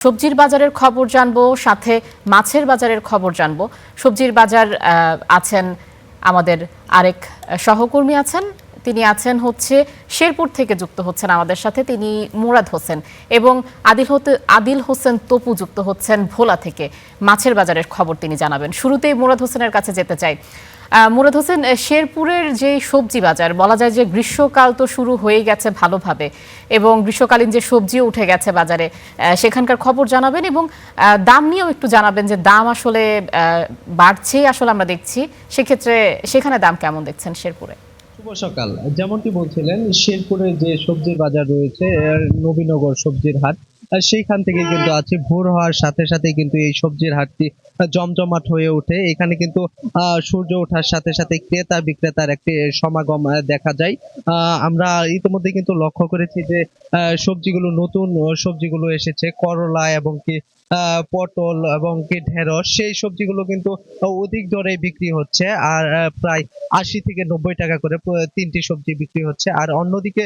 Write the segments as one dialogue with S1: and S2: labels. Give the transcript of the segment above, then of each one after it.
S1: সবজির বাজারের খবর জানবো, সাথে মাছের বাজারের খবর জানবো। সবজির বাজার আছেন আমাদের আরেক সহকর্মী আছেন, তিনি আছেন হচ্ছে শেরপুর থেকে যুক্ত হচ্ছেন আমাদের সাথে, তিনি মুরাদ হোসেন, এবং আদিল হোসেন তপু যুক্ত হচ্ছেন ভোলা থেকে। মাছের বাজারের খবর তিনি জানাবেন। শুরুতেই মুরাদ হোসেনের কাছে যেতে চাই। মুরাদ হোসেন, শেরপুরের যে সবজি বাজার, বলা যায় যে গ্রীষ্মকাল তো শুরু হয়ে গেছে ভালোভাবে, এবং গ্রীষ্মকালীন যে সবজিও উঠে গেছে বাজারে, সেখানকার খবর জানাবেন এবং দাম নিয়েও একটু জানাবেন যে দাম আসলে বাড়ছেই আসলে আমরা দেখছি, সেক্ষেত্রে সেখানে দাম কেমন দেখছেন শেরপুরে?
S2: শুভ সকাল। যেমনটি বলছিলেন, শেরপুরে যে সবজির বাজার রয়েছে, নবীনগর সবজির হাট, সেইখান থেকে কিন্তু আছে। ভোর হওয়ার সাথে সাথে কিন্তু এই সবজির হাটটি জমজমাট হয়ে ওঠে। এখানে কিন্তু সূর্য ওঠার সাথে সাথে ক্রেতা বিক্রেতার একটি সমাগম দেখা যায়। আমরা ইতিমধ্যে কিন্তু লক্ষ্য করেছি যে সবজিগুলো, নতুন সবজিগুলো এসেছে, করলা এবং কি পটল এবং কি ঢেঁড়স, সেই সবজিগুলো কিন্তু অধিক দরে বিক্রি হচ্ছে। আর প্রায় ৮০ থেকে ৯০ টাকা করে তিনটি সবজি বিক্রি হচ্ছে। আর অন্যদিকে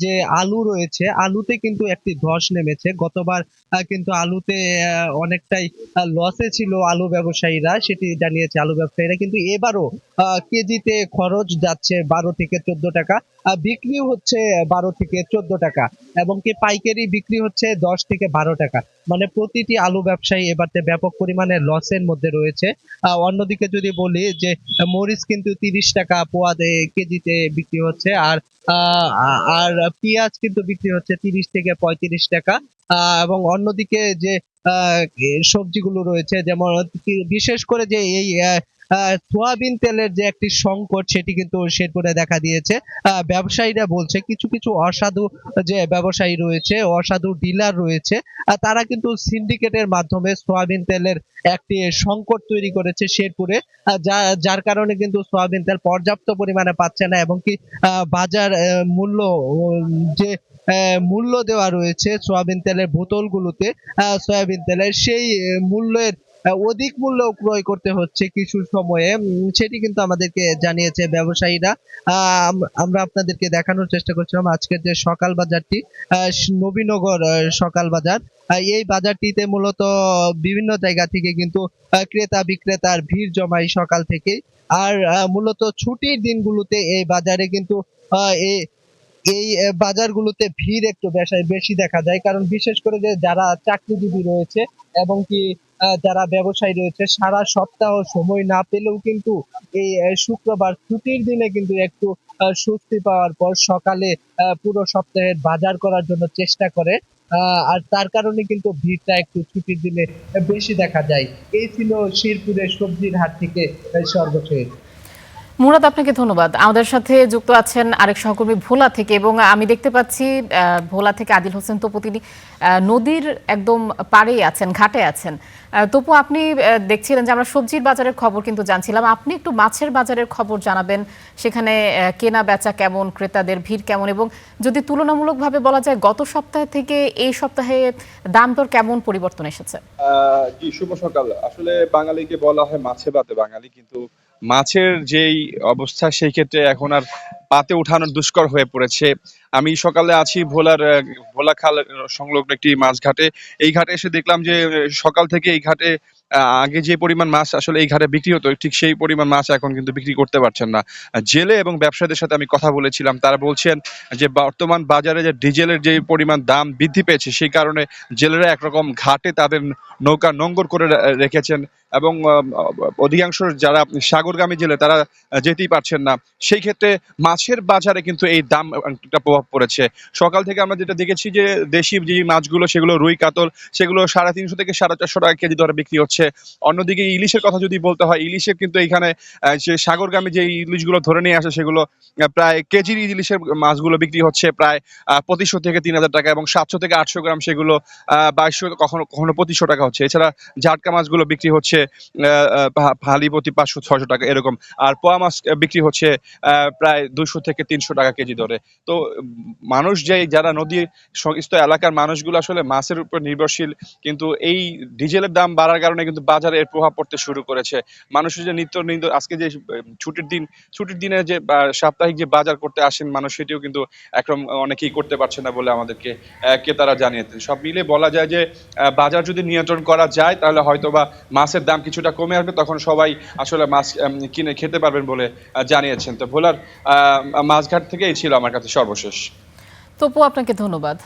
S2: যে আলু রয়েছে, আলুতে কিন্তু একটি ধস নেমেছে। গতবার কিন্তু আলুতে অনেকটাই লসে ছিল আলু ব্যবসায়ীরা, সেটি জানিয়েছে আলু ব্যবসায়ীরা। কিন্তু এবারও কেজিতে খরচ যাচ্ছে ১২ থেকে ১৪ টাকা, বিক্রিও হচ্ছে ১২ থেকে ১৪ টাকা, এবং কি পাইকারি বিক্রি হচ্ছে ১০ থেকে ১২ টাকা। মানে প্রতিটি আলু ব্যবসায়ী এবারতে ব্যাপক পরিমাণে লসের মধ্যে রয়েছে। অন্যদিকে যদি বলি যে মরিচ কিন্তু ৩০ টাকা পোয়া কেজিতে বিক্রি হচ্ছে। আর পেঁয়াজ কিন্তু বিক্রি হচ্ছে ৩০ থেকে ৩৫ টাকা। এবং অন্যদিকে যে সবজিগুলো রয়েছে, যেমন বিশেষ করে যে এই সোয়াবিন তেলের যে একটি সংকট, সেটি কিন্তু শেরপুরে দেখা দিয়েছে। ব্যবসায়ীরা বলছে, কিছু কিছু অসাধু যে ব্যবসায়ী রয়েছে, অসাধু ডিলার রয়েছে, তারা কিন্তু সিন্ডিকেটের মাধ্যমে সোয়াবিন তেলের একটি সংকট তৈরি করেছে শেরপুরে। যার কারণে কিন্তু সোয়াবিন তেল পর্যাপ্ত পরিমাণে পাচ্ছে না, এবং কি বাজার মূল্য, যে মূল্য দেওয়া রয়েছে সোয়াবিন তেলের বোতলগুলোতে, সয়াবিন তেলের সেই মূল্যের অধিক মূল্য ক্রয় করতে হচ্ছে কিছু সময়ে। সেটি কিন্তু আমাদেরকে জানিয়েছে ব্যবসায়ীরা। আমরা আপনাদেরকে দেখানোর চেষ্টা করছিলাম আজকের যে সকাল বাজারটি, নবীনগর সকাল বাজার। এই বাজারটিতে মূলত বিভিন্ন জায়গা থেকে কিন্তু ক্রেতা বিক্রেতার ভিড় জমায় সকাল থেকে। আর মূলত ছুটির দিনগুলোতে এই বাজারে কিন্তু এই এই বাজারগুলোতে ভিড় একটু বেশি দেখা যায়, কারণ বিশেষ করে যে যারা চাকরিজীবী রয়েছে এবং কি যারা ব্যবসায়ী রয়েছে, সারা সপ্তাহ সময় না পেলেও কিন্তু এই শুক্রবার ছুটির দিনে কিন্তু একটু স্বস্তি পাওয়ার পর সকালে পুরো সপ্তাহের বাজার করার জন্য চেষ্টা করে। আর তার কারণে কিন্তু ভিড়টা একটু ছুটির দিনে বেশি দেখা যায়। এই ছিল শেরপুরের সবজির হাট থেকে সর্বশেষ।
S1: মুরাদ, আপনাকে ধন্যবাদ। আমাদের সাথে যুক্ত আছেন আরেক সহকর্মী ভোলা থেকে, এবং আমি দেখতে পাচ্ছি ভোলা থেকে আদিল হোসেন তপু, তিনি নদীর একদম পাড়েই আছেন, ঘাটে আছেন। তপু, আপনি দেখছিলেন যে আমরা সবজির বাজারের খবর কিন্তু জানছিলাম, আপনি একটু মাছের বাজারের খবর জানাবেন। সেখানে কেনা বেচা কেমন, ক্রেতাদের ভিড় কেমন, এবং যদি তুলনামূলকভাবে বলা যায় গত সপ্তাহ থেকে এই সপ্তাহে দাম দর কেমন পরিবর্তন এসেছে?
S3: জি, শুভ সকাল। আসলে বাঙালিকে বলা হয় মাছে ভাতে বাঙালি, কিন্তু মাছের যেই অবস্থা, সেই ক্ষেত্রে এখন আর পাতে উঠানোর দুষ্কর হয়ে পড়েছে। আমি সকালে আছি ভোলা খাল সংলগ্ন একটি মাছ ঘাটে। এই ঘাটে এসে দেখলাম যে সকাল থেকে এই ঘাটে আগে যে পরিমাণ মাছ আসলে এই ঘাটে বিক্রি হতো, ঠিক সেই পরিমাণ মাছ এখন কিন্তু বিক্রি করতে পারছেন না। জেলে এবং ব্যবসায়ীদের সাথে আমি কথা বলেছিলাম, তারা বলছেন যে বর্তমান বাজারে যে ডিজেলের যে পরিমাণ দাম বৃদ্ধি পেয়েছে, সেই কারণে জেলেরা একরকম ঘাটে তাদের নৌকা নোঙ্গর করে রেখেছেন, এবং অধিকাংশ যারা সাগরগামী জেলে তারা যেতেই পারছেন না। সেই ক্ষেত্রে মাছের বাজারে কিন্তু এই দাম একটা প্রভাব পড়েছে। সকাল থেকে আমরা যেটা দেখেছি যে দেশি যে মাছগুলো, সেগুলো রুই কাতল, সেগুলো ৩৫০ থেকে ৪৫০ টাকা কেজি দরে বিক্রি হচ্ছে। অন্যদিকে ইলিশের কথা যদি বলতে হয়, ইলিশের কিন্তু এখানে যে সাগরগামী যে ইলিশগুলো ধরে নিয়ে আসে, সেগুলো প্রায় কেজির ইলিশের মাছগুলো বিক্রি হচ্ছে প্রায় ২৫০০ থেকে ৩০০০ টাকা, এবং ৭০০ থেকে ৮০০ গ্রাম সেগুলো ২২০০, কখনো কখনো ২৫০০ টাকা হচ্ছে। এছাড়া জাটকা মাছগুলো বিক্রি হচ্ছে ফালি প্রতি ৫০০-৬০০ টাকা এরকম। আর পোয়া মাছ বিক্রি হচ্ছে প্রায় ২০০ থেকে ৩০০ টাকা কেজি দরে। তো মানুষ যারা নদী সংশ্লিষ্ট এলাকার মানুষগুলো আসলে মাছের উপর নির্ভরশীল, কিন্তু এই ডিজেলের দাম বাড়ার কারণে কিন্তু বাজারে এর প্রভাব পড়তে শুরু করেছে। মানুষের যে নিত্য আজকে যে ছুটির দিনে যে সাপ্তাহিক যে বাজার করতে আসেন মানুষ, সেটিও কিন্তু এখন অনেকেই করতে পারছে না বলে আমাদেরকে ক্রেতারা জানিয়েছেন। সব মিলিয়ে বলা যায় যে বাজার যদি নিয়ন্ত্রণ করা যায় তাহলে হয়তোবা মাছের দাম কিছুটা কমে আসবে, তখন সবাই আসলে মাছ কিনে খেতে পারবেন বলে জানিয়েছেন। তো ভোলার মাছঘাট থেকে এই ছিল আমার কাছে সর্বশেষ।
S1: তপু, আপনাকে ধন্যবাদ।